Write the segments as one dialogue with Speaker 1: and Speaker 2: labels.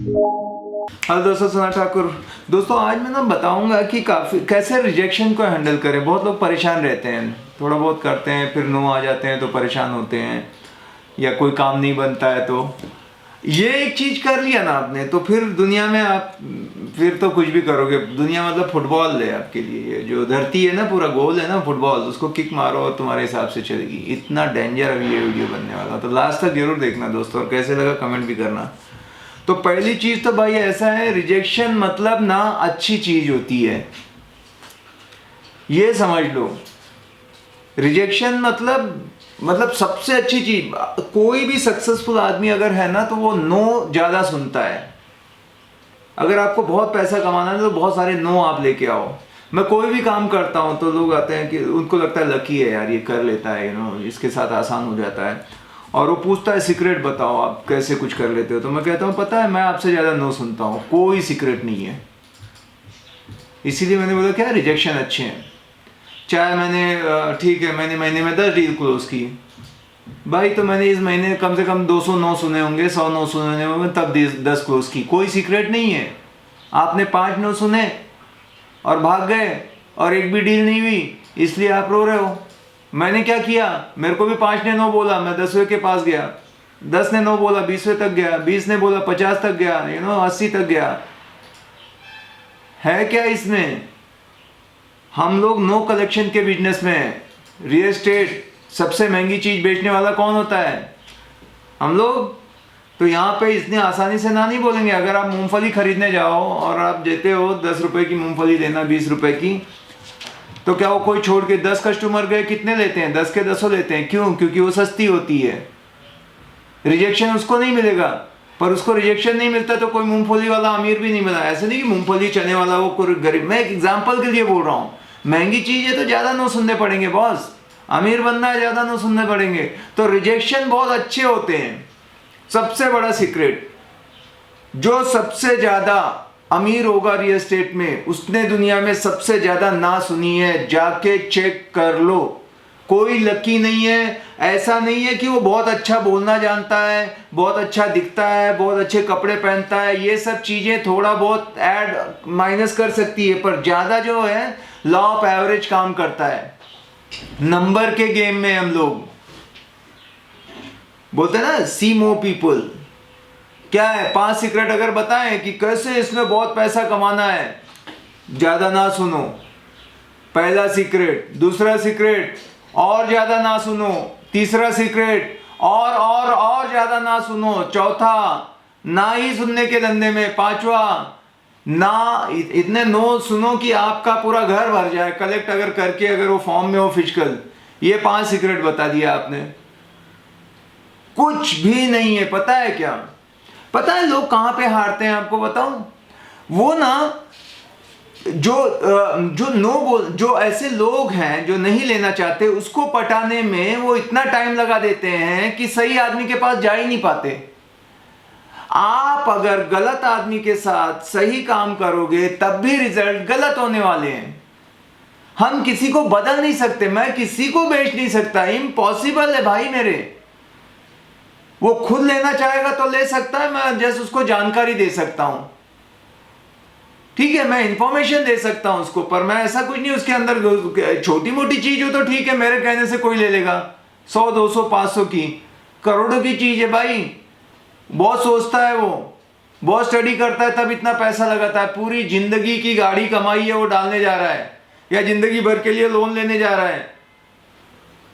Speaker 1: Hello दोस्तों, सोना ठाकुर। दोस्तों आज मैं ना बताऊंगा कि काफ़ी कैसे रिजेक्शन को हैंडल करें। बहुत लोग परेशान रहते हैं, थोड़ा बहुत करते हैं फिर नो आ जाते हैं तो परेशान होते हैं, या कोई काम नहीं बनता है। तो ये एक चीज़ कर लिया ना आपने तो फिर दुनिया में आप फिर तो कुछ भी करोगे। दुनिया मतलब फुटबॉल है आपके लिए, ये जो धरती है ना, पूरा गोल है ना फुटबॉल, उसको किक मारो और तुम्हारे हिसाब से चलेगी। इतना डेंजर अभी ये वीडियो बनने वाला, तो लास्ट तक जरूर देखना दोस्तों, और कैसे लगा कमेंट भी करना। तो पहली चीज तो भाई ऐसा है, रिजेक्शन मतलब ना अच्छी चीज होती है, ये समझ लो। रिजेक्शन मतलब सबसे अच्छी चीज। कोई भी सक्सेसफुल आदमी अगर है ना तो वो नो ज्यादा सुनता है। अगर आपको बहुत पैसा कमाना है तो बहुत सारे नो आप लेके आओ। मैं कोई भी काम करता हूं तो लोग आते हैं कि उनको लगता है लकी है यार, ये कर लेता है, इसके साथ आसान हो जाता है। और वो पूछता है सीक्रेट बताओ आप कैसे कुछ कर लेते हो। तो मैं कहता हूँ पता है, मैं आपसे ज़्यादा नो सुनता हूँ, कोई सीक्रेट नहीं है। इसीलिए मैंने बोला क्या, रिजेक्शन अच्छे हैं। चाहे मैंने ठीक है, मैंने महीने में 10 डील क्लोज की भाई, तो मैंने इस महीने कम से कम 200 नो सुने होंगे, 100 नो सुने होंगे, तब 10 क्लोज की। कोई सीक्रेट नहीं है। आपने 5 नो सुने और भाग गए और एक भी डील नहीं हुई, इसलिए आप रो रहे हो। मैंने क्या किया, मेरे को भी 5 ने नो बोला, मैं 10वें के पास गया। 10 ने नो बोला, 20वें तक गया। 20 ने बोला, 50 तक गया, 80 तक गया। है क्या इसमें? हम लोग नो कलेक्शन के बिजनेस में हैं। रियल एस्टेट सबसे महंगी चीज बेचने वाला कौन होता है? हम लोग। तो यहाँ पे इतनी आसानी से ना नहीं बोलेंगे। अगर आप मूंगफली खरीदने जाओ और आप देते हो 10 रुपए की मूंगफली देना 20 रुपए की, तो क्या वो कोई छोड़ के 10 कस्टमर गए कितने लेते हैं? 10 के 10 लेते हैं। क्यों? क्योंकि वो सस्ती होती है। रिजेक्शन उसको नहीं मिलेगा। पर उसको रिजेक्शन नहीं मिलता तो कोई मूंगफली वाला अमीर भी नहीं बना। ऐसे नहीं कि मूंगफली चने वाला वो कोई गरीब। मैं एक एग्जांपल के लिए बोल रहा हूँ। महंगी चीज है तो ज्यादा नो सुनने पड़ेंगे बॉस। अमीर बनना है, ज्यादा नो सुनने पड़ेंगे। तो रिजेक्शन बहुत अच्छे होते हैं। सबसे बड़ा सीक्रेट, जो सबसे ज्यादा अमीर होगा रियल एस्टेट में, उसने दुनिया में सबसे ज्यादा ना सुनी है। जाके चेक कर लो। कोई लकी नहीं है। ऐसा नहीं है कि वो बहुत अच्छा बोलना जानता है, बहुत अच्छा दिखता है, बहुत अच्छे कपड़े पहनता है। ये सब चीजें थोड़ा बहुत ऐड माइनस कर सकती है, पर ज्यादा जो है लॉ ऑफ एवरेज काम करता है। नंबर के गेम में हम लोग बोलते हैं ना, सी मोर पीपल। क्या है 5 सीक्रेट अगर बताएं कि कैसे इसमें बहुत पैसा कमाना है, ज्यादा ना सुनो। पहला सीक्रेट। दूसरा सीक्रेट, और ज्यादा ना सुनो। तीसरा सीक्रेट, और ज्यादा ना सुनो। चौथा, ना ही सुनने के धंधे में। पांचवा, ना इतने नो सुनो कि आपका पूरा घर भर जाए, कलेक्ट अगर करके, अगर वो फॉर्म में हो फिजिकल। ये 5 सीक्रेट बता दिया आपने। कुछ भी नहीं है। पता है क्या? पता है लोग कहां पे हारते हैं? आपको बताऊं, वो ना जो ऐसे लोग हैं जो नहीं लेना चाहते, उसको पटाने में वो इतना टाइम लगा देते हैं कि सही आदमी के पास जा ही नहीं पाते। आप अगर गलत आदमी के साथ सही काम करोगे तब भी रिजल्ट गलत होने वाले हैं। हम किसी को बदल नहीं सकते। मैं किसी को बेच नहीं सकता, इम्पॉसिबल है भाई मेरे। वो खुद लेना चाहेगा तो ले सकता है, मैं जैसे उसको जानकारी दे सकता हूं, ठीक है, मैं इंफॉर्मेशन दे सकता हूं उसको, पर मैं ऐसा कुछ नहीं उसके अंदर। छोटी मोटी चीज हो तो ठीक है, मेरे कहने से कोई ले लेगा। 100 200 500 की, करोड़ों की चीज है भाई। बहुत सोचता है वो, बहुत स्टडी करता है, तब इतना पैसा लगाता है। पूरी जिंदगी की गाड़ी कमाई है वो डालने जा रहा है, या जिंदगी भर के लिए लोन लेने जा रहा है।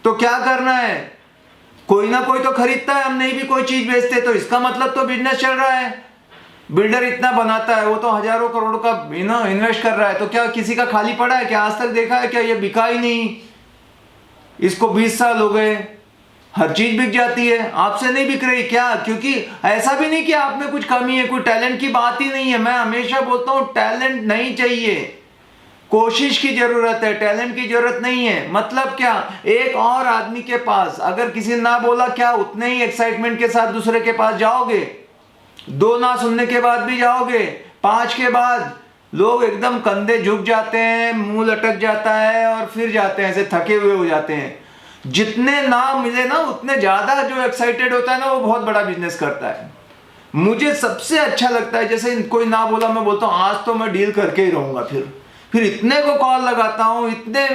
Speaker 1: तो क्या करना है? कोई ना कोई तो खरीदता है। हम नहीं भी कोई चीज बेचते तो इसका मतलब तो बिजनेस चल रहा है। बिल्डर इतना बनाता है, वो तो हजारों करोड़ का इन्वेस्ट कर रहा है। तो क्या किसी का खाली पड़ा है क्या? आज तक देखा है क्या? ये बिका ही नहीं। इसको 20 साल हो गए, हर चीज बिक जाती है, आपसे नहीं बिक रही। क्या? क्योंकि ऐसा भी नहीं कि आप में कुछ कमी है, कोई टैलेंट की बात ही नहीं है। मैं हमेशा बोलता हूं टैलेंट नहीं चाहिए, कोशिश की जरूरत है, टैलेंट की जरूरत नहीं है। मतलब क्या, एक और आदमी के पास अगर किसी ने ना बोला, क्या उतने ही एक्साइटमेंट के साथ दूसरे के पास जाओगे? 2 ना सुनने के बाद भी जाओगे? 5 के बाद लोग एकदम कंधे झुक जाते हैं, मुंह लटक जाता है और फिर जाते हैं, ऐसे थके हुए हो जाते हैं। जितने ना मिले ना, उतने ज्यादा जो एक्साइटेड होता है ना, वो बहुत बड़ा बिजनेस करता है। मुझे सबसे अच्छा लगता है, जैसे कोई ना बोला मैं बोलता हूँ आज तो मैं डील करके ही रहूंगा, फिर इतने को कॉल लगाता हूँ, इतने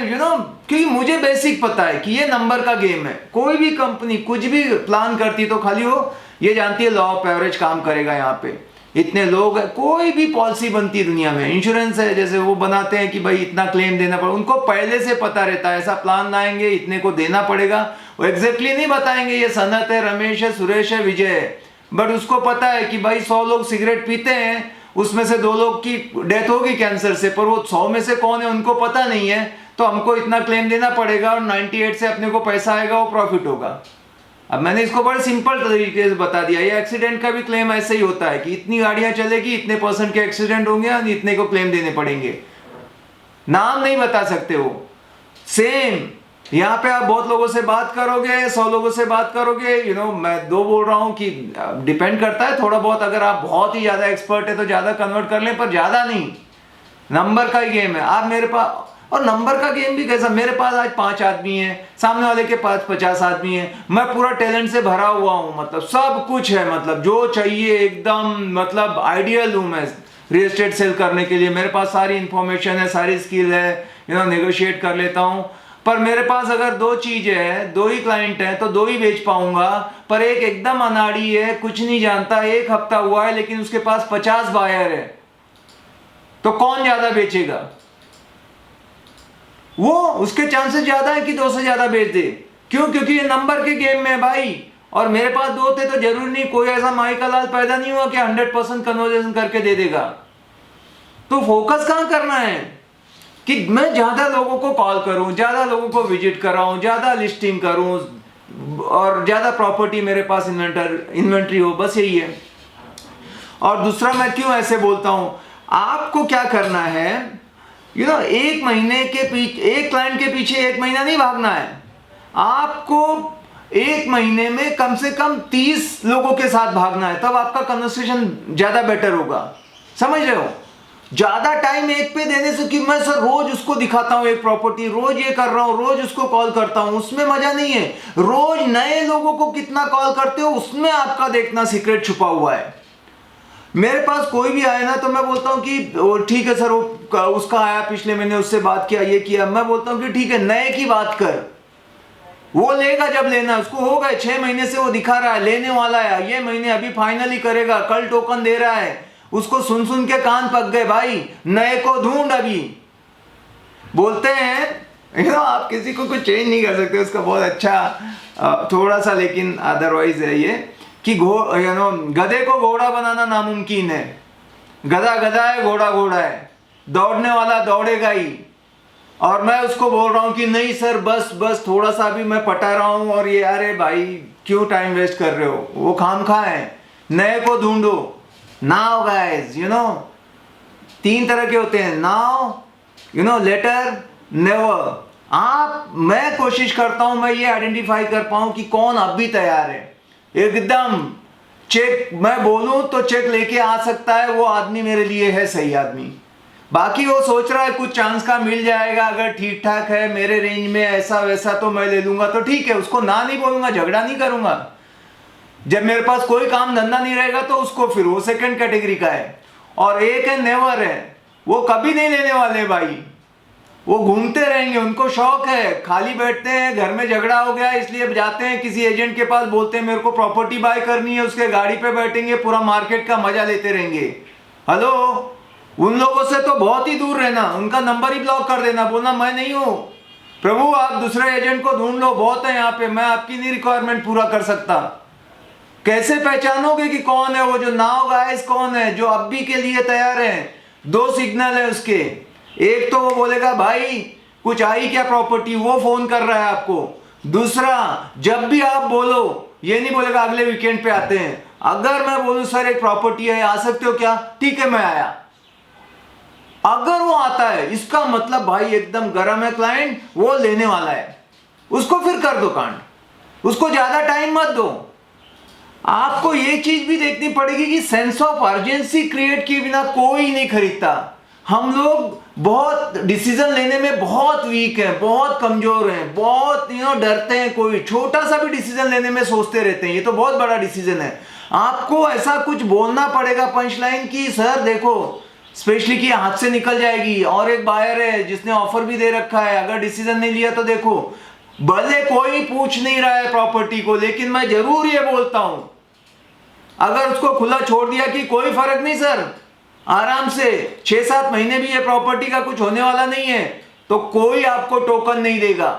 Speaker 1: क्योंकि मुझे बेसिक पता है कि ये नंबर का गेम है। कोई भी कंपनी कुछ भी प्लान करती तो खाली वो ये जानती है लॉ ऑफ एवरेज काम करेगा, यहाँ पे इतने लोग हैं। कोई भी पॉलिसी बनती है दुनिया में, इंश्योरेंस है जैसे वो बनाते हैं कि भाई इतना क्लेम देना पड़ेगा, उनको पहले से पता रहता है ऐसा प्लान लाएंगे इतने को देना पड़ेगा। वो एग्जैक्टली नहीं बताएंगे ये सनत है, रमेश है, सुरेश है, विजय है, बट उसको पता है कि भाई 100 लोग सिगरेट पीते हैं, उसमें से 2 लोग की डेथ होगी कैंसर से, पर वो 100 में से कौन है उनको पता नहीं है, तो हमको इतना क्लेम देना पड़ेगा और 98 से अपने को पैसा आएगा, वो प्रॉफिट होगा। अब मैंने इसको बड़े सिंपल तरीके से बता दिया। ये एक्सीडेंट का भी क्लेम ऐसे ही होता है कि इतनी गाड़ियां चलेगी, इतने % के एक्सीडेंट होंगे और इतने को क्लेम देने पड़ेंगे। नाम नहीं बता सकते वो। सेम यहाँ पे आप बहुत लोगों से बात करोगे, 100 लोगों से बात करोगे, मैं 2 बोल रहा हूँ कि डिपेंड करता है थोड़ा बहुत। अगर आप बहुत ही ज्यादा एक्सपर्ट है तो ज्यादा कन्वर्ट कर लें, पर ज्यादा नहीं। नंबर का ही गेम है। आप मेरे पास, और नंबर का गेम भी कैसा, मेरे पास आज 5 आदमी हैं, सामने वाले के पास 50 आदमी हैं, मैं पूरा टैलेंट से भरा हुआ हूं, मतलब सब कुछ है, मतलब जो चाहिए एकदम, मतलब आइडियल हूं मैं रियल एस्टेट सेल करने के लिए। मेरे पास सारी इंफॉर्मेशन है, सारी स्किल है, नेगोशिएट कर लेता हूं। पर मेरे पास अगर 2 चीजें है, 2 ही क्लाइंट हैं तो 2 ही बेच पाऊंगा। पर एक एकदम अनाड़ी है, कुछ नहीं जानता, 1 हफ्ता हुआ है लेकिन उसके पास 50 बायर है, तो कौन ज्यादा बेचेगा? वो, उसके चांसेस ज्यादा है कि 2 से ज्यादा बेच दे। क्यों? क्योंकि ये नंबर के गेम में है भाई। और मेरे पास 2 थे तो जरूरी नहीं, कोई ऐसा माई का लाल पैदा नहीं हुआ कि 100% कन्वर्जेशन करके दे देगा। तो फोकस कहां करना है कि मैं ज्यादा लोगों को कॉल करूं, ज्यादा लोगों को विजिट कराऊं, ज्यादा लिस्टिंग करूं और ज्यादा प्रॉपर्टी मेरे पास इन्वेंट्री हो, बस यही है। और दूसरा मैं क्यों ऐसे बोलता हूं, आपको क्या करना है, 1 महीने के पीछे, एक क्लाइंट के पीछे 1 महीना नहीं भागना है। आपको 1 महीने में कम से कम 30 लोगों के साथ भागना है, तब आपका कन्वर्सेशन ज्यादा बेटर होगा। समझ रहे हो? ज्यादा टाइम एक पे देने से कि मैं सर रोज उसको दिखाता हूं एक प्रॉपर्टी, रोज ये कर रहा हूं, रोज उसको कॉल करता हूं, उसमें मजा नहीं है। रोज नए लोगों को कितना कॉल करते हो, उसमें आपका देखना सीक्रेट छुपा हुआ है। मेरे पास कोई भी आए ना तो मैं बोलता हूं कि ठीक है सर, वो उसका आया पिछले महीने, उससे बात किया, ये किया। मैं बोलता हूं कि ठीक है, नए की बात कर, वो लेगा जब लेना। उसको हो गए 6 महीने से वो दिखा रहा है, लेने वाला है, ये महीने अभी फाइनली करेगा, कल टोकन दे रहा है, उसको सुन सुन के कान पक गए भाई, नए को ढूंढ। अभी बोलते हैं आप किसी को कुछ चेंज नहीं कर सकते, उसका बहुत अच्छा थोड़ा सा लेकिन अदरवाइज है ये कि गधे को घोड़ा बनाना नामुमकिन है। गधा गधा है, घोड़ा घोड़ा है, दौड़ने वाला दौड़ेगा ही। और मैं उसको बोल रहा हूं कि नहीं सर, बस थोड़ा सा अभी मैं पटा रहा हूं, और ये अरे भाई क्यों टाइम वेस्ट कर रहे हो, वो खामखा है, नए को ढूंढो। नाउ गाइस, 3 तरह के होते हैं, नाउ, लेटर, नेवर। मैं कोशिश करता हूं मैं ये आइडेंटिफाई कर पाऊं कि कौन अब भी तैयार है। एकदम चेक मैं बोलूं तो चेक लेके आ सकता है, वो आदमी मेरे लिए है सही आदमी। बाकी वो सोच रहा है कुछ चांस का मिल जाएगा, अगर ठीक ठाक है मेरे रेंज में ऐसा वैसा तो मैं ले लूंगा, तो ठीक है, उसको ना नहीं बोलूंगा, झगड़ा नहीं करूंगा। जब मेरे पास कोई काम धंधा नहीं रहेगा तो उसको, फिर वो सेकंड कैटेगरी का है। और एक है नेवर है, वो कभी नहीं लेने वाले भाई, वो घूमते रहेंगे, उनको शौक है, खाली बैठते हैं, घर में झगड़ा हो गया इसलिए जाते हैं किसी एजेंट के पास, बोलते हैं मेरे को प्रॉपर्टी बाय करनी है, उसके गाड़ी पे बैठेंगे, पूरा मार्केट का मजा लेते रहेंगे। हेलो, उन लोगों से तो बहुत ही दूर रहना, उनका नंबर ही ब्लॉक कर देना, बोलना मैं नहीं हूं प्रभु, आप दूसरे एजेंट को ढूंढ लो, बहुत है यहाँ पे, मैं आपकी नहीं रिक्वायरमेंट पूरा कर सकता। कैसे पहचानोगे कि कौन है वो जो नाउ गाइस, कौन है जो अब भी के लिए तैयार है? 2 सिग्नल है उसके। एक तो वो बोलेगा भाई कुछ आई क्या प्रॉपर्टी, वो फोन कर रहा है आपको। दूसरा, जब भी आप बोलो, ये नहीं बोलेगा अगले वीकेंड पे आते हैं। अगर मैं बोलूं सर एक प्रॉपर्टी है, आ सकते हो क्या? ठीक है, मैं आया। अगर वो आता है, इसका मतलब भाई एकदम गर्म है क्लाइंट, वो लेने वाला है, उसको फिर कर दो कांड, उसको ज्यादा टाइम मत दो। आपको ये चीज भी देखनी पड़ेगी कि सेंस ऑफ अर्जेंसी क्रिएट किए बिना कोई नहीं खरीदता। हम लोग बहुत डिसीजन लेने में बहुत वीक हैं, बहुत कमजोर हैं, बहुत डरते हैं, कोई छोटा सा भी डिसीजन लेने में सोचते रहते हैं, ये तो बहुत बड़ा डिसीजन है। आपको ऐसा कुछ बोलना पड़ेगा पंच लाइन की सर देखो, स्पेशली कि हाथ से निकल जाएगी, और एक बायर है जिसने ऑफर भी दे रखा है, अगर डिसीजन नहीं लिया तो देखो, भले कोई पूछ नहीं रहा है प्रॉपर्टी को, लेकिन मैं जरूर ये बोलता हूं, अगर उसको खुला छोड़ दिया कि कोई फर्क नहीं सर, आराम से 6-7 महीने भी ये प्रॉपर्टी का कुछ होने वाला नहीं है, तो कोई आपको टोकन नहीं देगा।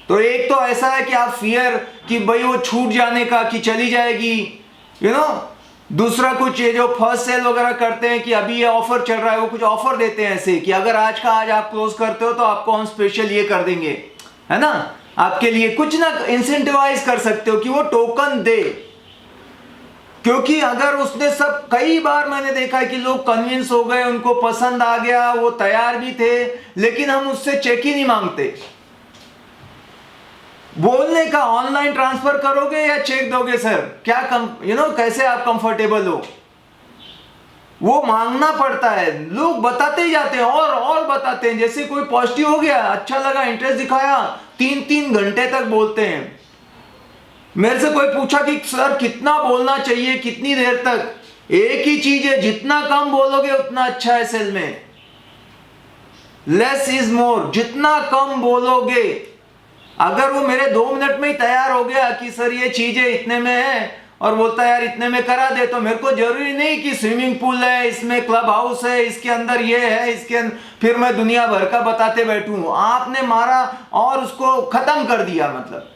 Speaker 1: तो एक तो ऐसा है कि आप फियर कि भाई वो छूट जाने का कि चली जाएगी, दूसरा कुछ ये जो फर्स्ट सेल वगैरह करते हैं कि अभी ये ऑफर चल रहा है, वो कुछ ऑफर देते हैं ऐसे कि अगर आज का आज आप क्लोज करते हो तो आपको हम स्पेशल ये कर देंगे, है ना, आपके लिए कुछ ना इंसेंटिवाइज कर सकते हो कि वो टोकन दे। क्योंकि अगर उसने सब, कई बार मैंने देखा है कि लोग कन्विंस हो गए, उनको पसंद आ गया, वो तैयार भी थे, लेकिन हम उससे चेक ही नहीं मांगते। बोलने का ऑनलाइन ट्रांसफर करोगे या चेक दोगे सर, क्या कैसे आप कंफर्टेबल हो, वो मांगना पड़ता है। लोग बताते ही जाते हैं और बताते हैं, जैसे कोई पॉजिटिव हो गया, अच्छा लगा, इंटरेस्ट दिखाया, 3-3 घंटे तक बोलते हैं। मेरे से कोई पूछा कि सर कितना बोलना चाहिए, कितनी देर तक, एक ही चीज है, जितना कम बोलोगे उतना अच्छा है सेल में, लेस इज मोर, जितना कम बोलोगे। अगर वो मेरे 2 मिनट में ही तैयार हो गया कि सर ये चीजें इतने में है, और बोलता है यार इतने में करा दे, तो मेरे को जरूरी नहीं कि स्विमिंग पूल है, इसमें क्लब हाउस है, इसके अंदर ये है, इसके अंदर, फिर मैं दुनिया भर का बताते बैठूं। आपने मारा और उसको खत्म कर दिया, मतलब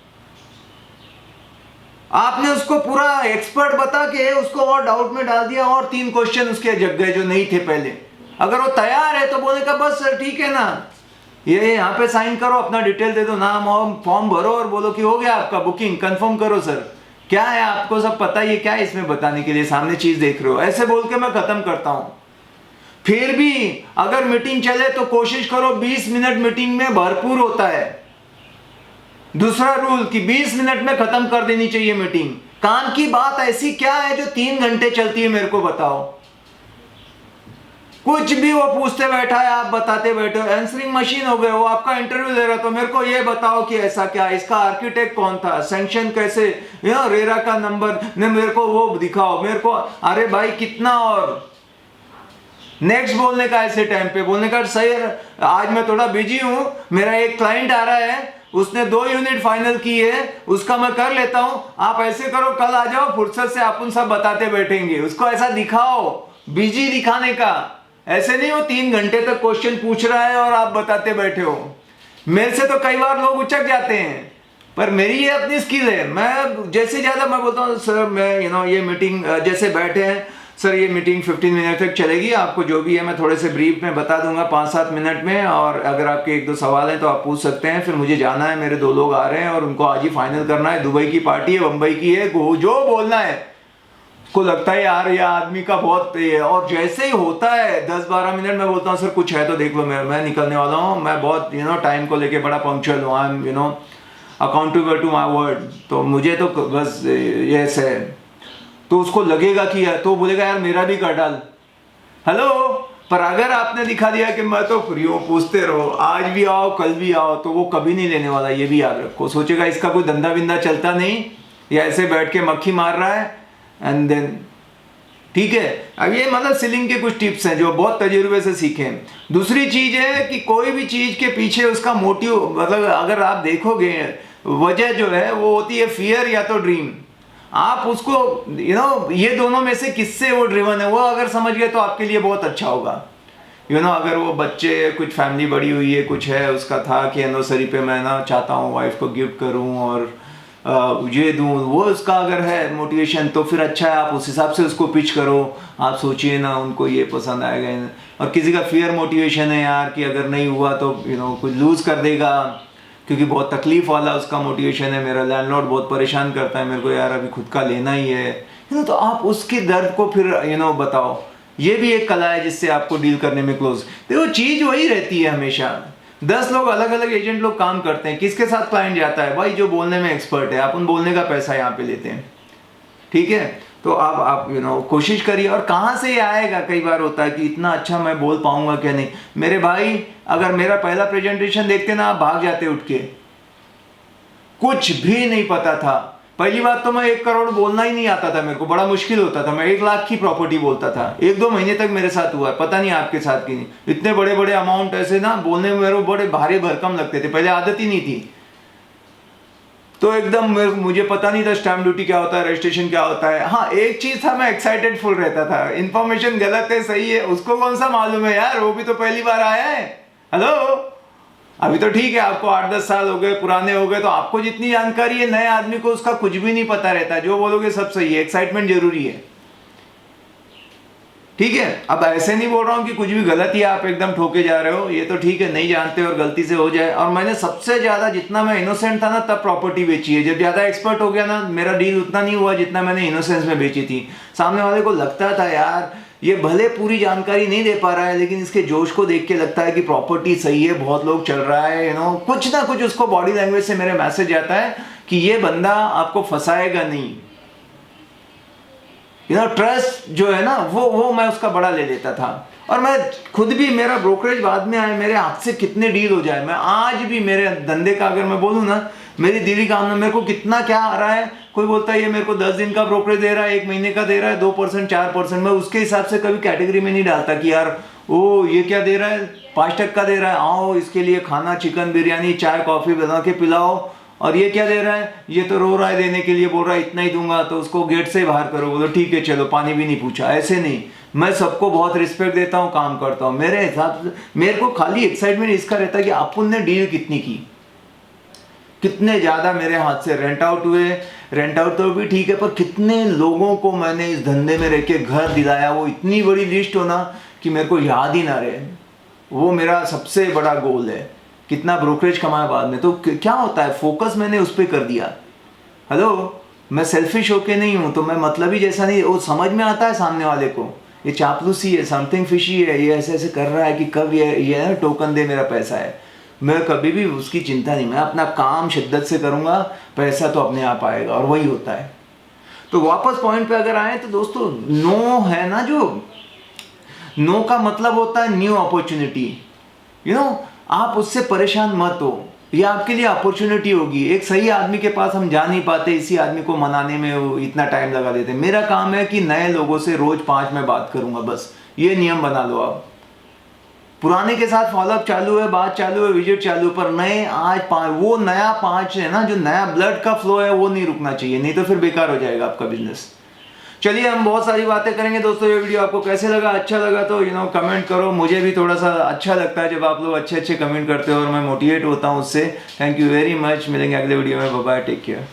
Speaker 1: आपने उसको पूरा एक्सपर्ट बता के उसको और डाउट में डाल दिया, और 3 क्वेश्चन उसके जग गए जो नहीं थे पहले। अगर वो तैयार है तो बोले का बस सर ठीक है ना, ये यहाँ पे साइन करो, अपना डिटेल दे दो, नाम और फॉर्म भरो, और बोलो कि हो गया आपका बुकिंग, कंफर्म करो सर, क्या है आपको सब पता है, ये क्या है इसमें बताने के लिए, सामने चीज देख रहे हो, ऐसे बोल के मैं खत्म करता हूं। फिर भी अगर मीटिंग चले तो कोशिश करो 20 मिनट मीटिंग में भरपूर होता है। दूसरा रूल कि 20 मिनट में खत्म कर देनी चाहिए मीटिंग। काम की बात ऐसी क्या है जो 3 घंटे चलती है, मेरे को बताओ। कुछ भी वो पूछते बैठा है, आप बताते बैठे हो, आंसरिंग मशीन हो गए, वो आपका इंटरव्यू ले रहा, तो मेरे को ये बताओ कि ऐसा क्या, इसका आर्किटेक्ट कौन था, सैंक्शन कैसे, रेरा का नंबर ने मेरे को वो दिखाओ, मेरे को, अरे भाई कितना, और नेक्स्ट बोलने का, ऐसे टाइम पे बोलने का, सही आज मैं थोड़ा बिजी हूं, मेरा एक क्लाइंट आ रहा है, उसने 2 यूनिट फाइनल की है, उसका मैं कर लेता हूं, आप ऐसे करो कल आ जाओ, फुर्सत से अपन सब बताते बैठेंगे। उसको ऐसा दिखाओ, बिजी दिखाने का, ऐसे नहीं वो 3 घंटे तक क्वेश्चन पूछ रहा है और आप बताते बैठे हो। मेरे से तो कई बार लोग उचक जाते हैं, पर मेरी ये अपनी स्किल है, मैं जैसे ज्यादा मैं बोलता हूँ सर मैं ये मीटिंग जैसे बैठे हैं सर, ये मीटिंग 15 मिनट तक चलेगी, आपको जो भी है मैं थोड़े से ब्रीफ में बता दूंगा 5-7 मिनट में, और अगर आपके 1-2 सवाल हैं तो आप पूछ सकते हैं। फिर मुझे जाना है, मेरे 2 लोग आ रहे हैं और उनको आज ही फाइनल करना है, दुबई की पार्टी है, मुंबई की है, जो बोलना है। को लगता है यार ये आदमी का बहुत है, और जैसे ही होता है 10-12 मिनट में बोलता हूँ सर कुछ है तो देख लो, मैं निकलने वाला हूँ, मैं बहुत टाइम को लेके बड़ा पंक्चुअल हूँ, I am accountable to my word, तो मुझे तो बस ये है। तो उसको लगेगा कि यार, तो बोलेगा यार मेरा भी कर डाल, हेलो। पर अगर आपने दिखा दिया कि मैं तो फ्री हूँ, पूछते रहो, आज भी आओ कल भी आओ, तो वो कभी नहीं लेने वाला, ये भी याद रखो। सोचेगा इसका कोई धंधा बिंदा चलता नहीं, या ऐसे बैठ के मक्खी मार रहा है, एंड देन ठीक है। अब ये मतलब सीलिंग के कुछ टिप्स हैं जो बहुत तजुर्बे से सीखे हैं। दूसरी चीज है कि कोई भी चीज के पीछे उसका मोटिव, मतलब अगर आप देखोगे वजह जो है वो होती है फियर या तो ड्रीम। आप उसको ये दोनों में से किससे वो ड्रिवन है, वो अगर समझ गए तो आपके लिए बहुत अच्छा होगा। अगर वो बच्चे, कुछ फैमिली बड़ी हुई है, कुछ है, उसका था कि एनिवर्सरी पे मैं ना चाहता हूँ वाइफ को गिफ्ट करूँ और ये दूँ, वो उसका अगर है मोटिवेशन तो फिर अच्छा है, आप उस हिसाब से उसको पिच करो। आप सोचिए ना उनको ये पसंद आएगा। और किसी का फियर मोटिवेशन है यार कि अगर नहीं हुआ तो कुछ लूज कर देगा, क्योंकि बहुत तकलीफ वाला उसका मोटिवेशन है, मेरा लैंडलॉर्ड बहुत परेशान करता है मेरे को, यार अभी खुद का लेना ही है, तो आप उसके दर्द को फिर बताओ। ये भी एक कला है जिससे आपको डील करने में क्लोज। देखो चीज वही रहती है हमेशा। 10 लोग अलग अलग एजेंट लोग काम करते हैं, किसके साथ क्लाइंट जाता है? भाई जो बोलने में एक्सपर्ट है, अपन बोलने का पैसा यहाँ पे लेते हैं, ठीक है। तो आप कोशिश करिए। और कहाँ से ये आएगा, कई बार होता है कि इतना अच्छा मैं बोल पाऊंगा क्या नहीं। मेरे भाई अगर मेरा पहला प्रेजेंटेशन देखते ना, आप भाग जाते उठ के, कुछ भी नहीं पता था, पहली बात तो मैं 1 करोड़ बोलना ही नहीं आता था, मेरे को बड़ा मुश्किल होता था। मैं 1 लाख की प्रॉपर्टी बोलता था। 1-2 महीने तक मेरे साथ हुआ है, पता नहीं आपके साथ की नहीं। इतने बड़े बड़े अमाउंट ऐसे ना बोलने में मेरे को बड़े भारी भरकम लगते थे, पहले आदत ही नहीं थी। तो एकदम मुझे पता नहीं था स्टैम्प ड्यूटी क्या होता है, रजिस्ट्रेशन क्या होता है। हाँ, एक चीज था, मैं एक्साइटेड फुल रहता था। इन्फॉर्मेशन गलत है सही है उसको कौन सा मालूम है यार, वो भी तो पहली बार आया है। हेलो, अभी तो ठीक है, आपको 8-10 साल हो गए, पुराने हो गए, तो आपको जितनी जानकारी है, नए आदमी को उसका कुछ भी नहीं पता रहता। जो बोलोगे सब सही है, एक्साइटमेंट जरूरी है, ठीक है। अब ऐसे नहीं बोल रहा हूं कि कुछ भी गलत ही आप एकदम ठोके जा रहे हो, ये तो ठीक है, नहीं जानते और गलती से हो जाए। और मैंने सबसे ज्यादा, जितना मैं इनोसेंट था ना, तब प्रॉपर्टी बेची है। जब ज्यादा एक्सपर्ट हो गया ना, मेरा डील उतना नहीं हुआ जितना मैंने इनोसेंस में बेची थी। सामने वाले को लगता था यार ये भले पूरी जानकारी नहीं दे पा रहा है, लेकिन इसके जोश को देख के लगता है कि प्रॉपर्टी सही है, बहुत लोग चल रहा है, कुछ ना कुछ उसको बॉडी लैंग्वेज से मेरे मैसेज आता है कि ये बंदा आपको फंसाएगा नहीं। ट्रस्ट जो है ना, वो मैं उसका बड़ा ले लेता था। और मैं खुद भी, मेरा ब्रोकरेज बाद में आया, मेरे हाथ से कितने डील हो जाए, मैं आज भी मेरे धंधे का अगर मैं बोलूँ ना, मेरी दिली काम में मेरे को कितना क्या आ रहा है। कोई बोलता है ये मेरे को 10 दिन का ब्रोकरेज दे रहा है, 1 महीने का दे रहा है, 2% 4%, मैं उसके हिसाब से कभी कैटेगरी में नहीं डालता कि यार ओ ये क्या दे रहा है, 5% दे रहा है, आओ इसके लिए खाना, चिकन बिरयानी, चाय कॉफी बना के पिलाओ। और ये क्या दे रहा है, ये तो रो रहा है देने के लिए, बोल रहा है इतना ही दूंगा, तो उसको गेट से बाहर करो। बोलो ठीक है चलो, पानी भी नहीं पूछा। ऐसे नहीं, मैं सबको बहुत रिस्पेक्ट देता हूँ, काम करता हूँ मेरे हिसाब से। मेरे को खाली एक्साइटमेंट इसका रहता है कि अपन ने डील कितनी की, कितने ज़्यादा मेरे हाथ से रेंट आउट हुए। रेंट आउट तो भी ठीक है, पर कितने लोगों को मैंने इस धंधे में रह के घर दिलाया, वो इतनी बड़ी लिस्ट हो ना कि मेरे को याद ही ना रहे। वो मेरा सबसे बड़ा गोल है। कितना ब्रोकरेज कमाया बाद में, तो क्या होता है, फोकस मैंने उस पर कर दिया। हेलो, मैं सेल्फिश होके नहीं हूँ, तो मैं मतलब ही जैसा नहीं, वो समझ में आता है सामने वाले को ये चापलूसी है, समथिंग फिशी है, ये ऐसे ऐसे कर रहा है कि कब ये टोकन दे, मेरा पैसा है। मैं कभी भी उसकी चिंता नहीं, मैं अपना काम शिद्दत से करूँगा, पैसा तो अपने आप आएगा, और वही होता है। तो वापस पॉइंट पे अगर आए तो दोस्तों, नो है ना, जो नो का मतलब होता है न्यू अपॉर्चुनिटी। आप उससे परेशान मत हो, ये आपके लिए अपॉर्चुनिटी होगी। एक सही आदमी के पास हम जा नहीं पाते, इसी आदमी को मनाने में वो इतना टाइम लगा देते। मेरा काम है कि नए लोगों से रोज 5 में बात करूंगा, बस ये नियम बना लो आप। पुराने के साथ फॉलोअप चालू है, बात चालू है, विजिट चालू है, पर नए आज 5, वो नया 5 है ना, जो नया ब्लड का फ्लो है, वो नहीं रुकना चाहिए, नहीं तो फिर बेकार हो जाएगा आपका बिजनेस। चलिए, हम बहुत सारी बातें करेंगे दोस्तों। ये वीडियो आपको कैसे लगा, अच्छा लगा तो कमेंट करो। मुझे भी थोड़ा सा अच्छा लगता है जब आप लोग अच्छे अच्छे कमेंट करते हो, और मैं मोटिवेट होता हूँ उससे। Thank you very much. मिलेंगे अगले वीडियो में, बाय बाय, टेक केयर।